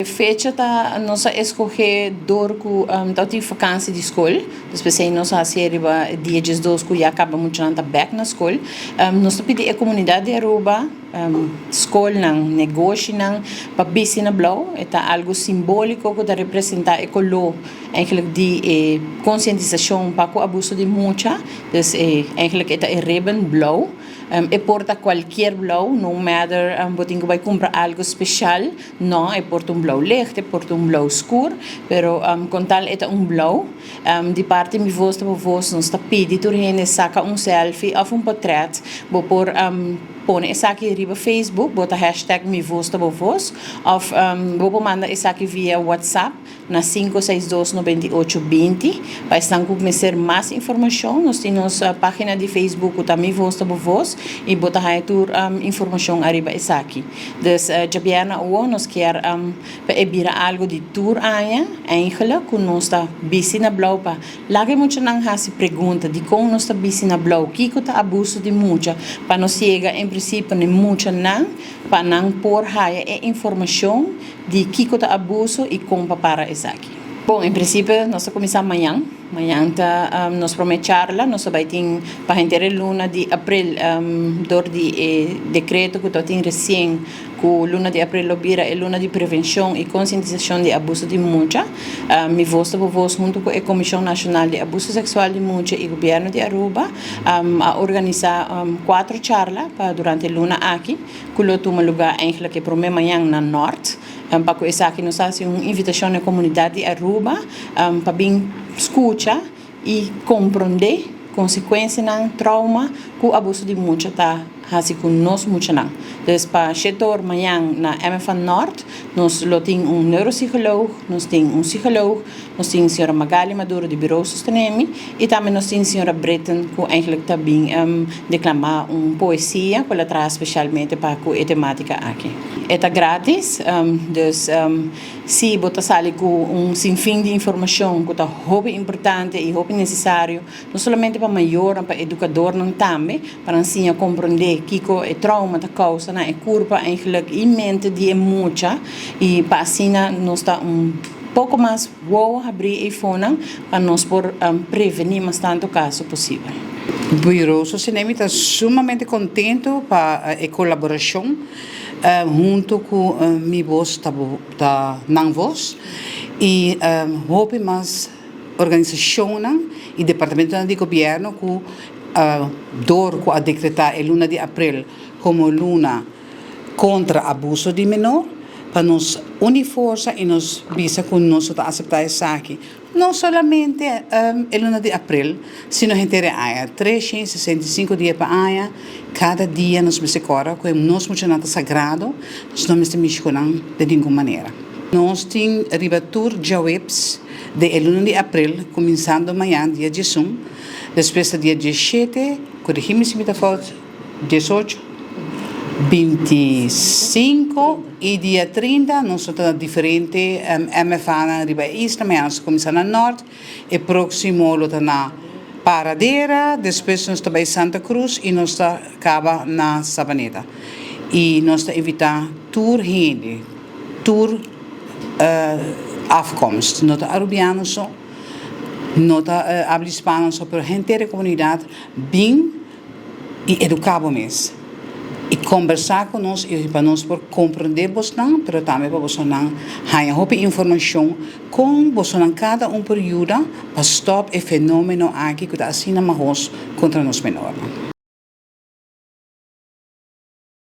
Fecha tá nós escolhedor com tá tem vakansie de escola, depois aí nós riba dia 12 que já acaba muito na back na escola, nós pedi a comunidade Aruba escola não negócio não para bisi na blau é algo simbólico que representa ecolo eigenlijk die conscientização para o abuso de mucha, dus eigenlijk é ribbon blau. Porta qualquer blau, no matter botinho vai comprar algo especial, não, porta blau licht, porta blau escuro, pero com tal é blau, de parte me voz para vos nos tapidi turhene saca selfie of portrait, vou por põe essa aqui riba Facebook, bota hashtag me voz para vos, of vou mandar essa aqui via WhatsApp na 562-9820, para estar com mais informação, nós temos a página de Facebook também voz para vos e botar aí tur informação arriba essa aqui. Dus jabiana o nós quer para ebira algo de tour aia, eigenlijk com nós tá busy na blau pa. Lagi muito nang hasi pergunta de como nós tá busy na blau, que tá abuso de mucha, para nós chega em princípio nem mucha não, para não por aí é informação de que tá abuso e como para essa aqui. Bom, em princípio, nós começamos amanhã. Amanhã nós prometemos charla, nós vai ter para a luna de abril, dor de decreto que tem recém, que luna de abril obira é luna de prevenção e conscientização de abuso de mulher. Me voz para vos junto com a Comissão Nacional de Abuso Sexual de Mulher e o Governo de Aruba a organizar 4 charlas durante a luna aqui, que lo toma lugar eigenlijk que promete amanhã na norte. Para que essa aqui nos faça uma invitação à comunidade de Aruba para bem escutar e compreender consequências do trauma que o abuso de mulher está assim com nós muito não. Então para setor amanhã na MFA Norte nós temos neuropsicólogo, nós temos psicólogo, nós temos a senhora Magali Maduro de Bureau Sostenemi e também nós temos a senhora Breton que eigenlijk também declamar poesia que ela traz especialmente para a temática aqui. É grátis, dus se você sale com sinfim de informação que é muito importante e muito necessário, não somente para maior, para educador não também, para ensinar a compreender que é trauma da causa, é culpa eigenlijk em mente de mucha e para assim nós está pouco mais vou abrir a fona para nós por prevenir mais tanto caso possível. O Bureau Sostenemi está sumamente contente para a colaboração junto com minha voz da não voz e hope mais organização e departamento de governo que dor a decretar a luna de abril como luna contra abuso de menor para nos unir força e nos visa que nós aceitar isso aqui. Não somente a luna de abril, sino a inteira aia. 365 dias para aia, cada dia nos mesecora, que nós muito sagrado, nós não estamos de nenhuma maneira. Nós temos ribatur jawebs de luna de abril, começando amanhã, dia 18, depois dia 17, corrigimos se me está falando, 18, 25 e dia 30 nós estamos diferente MFA na Riba East, amanhã nós começamos no norte e próximo está na Paradeira, depois nós estamos em Santa Cruz e nós acaba na Sabaneta. E nós estamos evitando tour heen, tour afkomst, nós estamos arubianos, nós estamos habla hispano, pero gente da comunidade bem e educado mesmo. E conversar com nós e para nós por compreender vos não, mas também para vos não ganhar informação com vos não cada período para stop o fenômeno aqui que está assim na contra nós menores.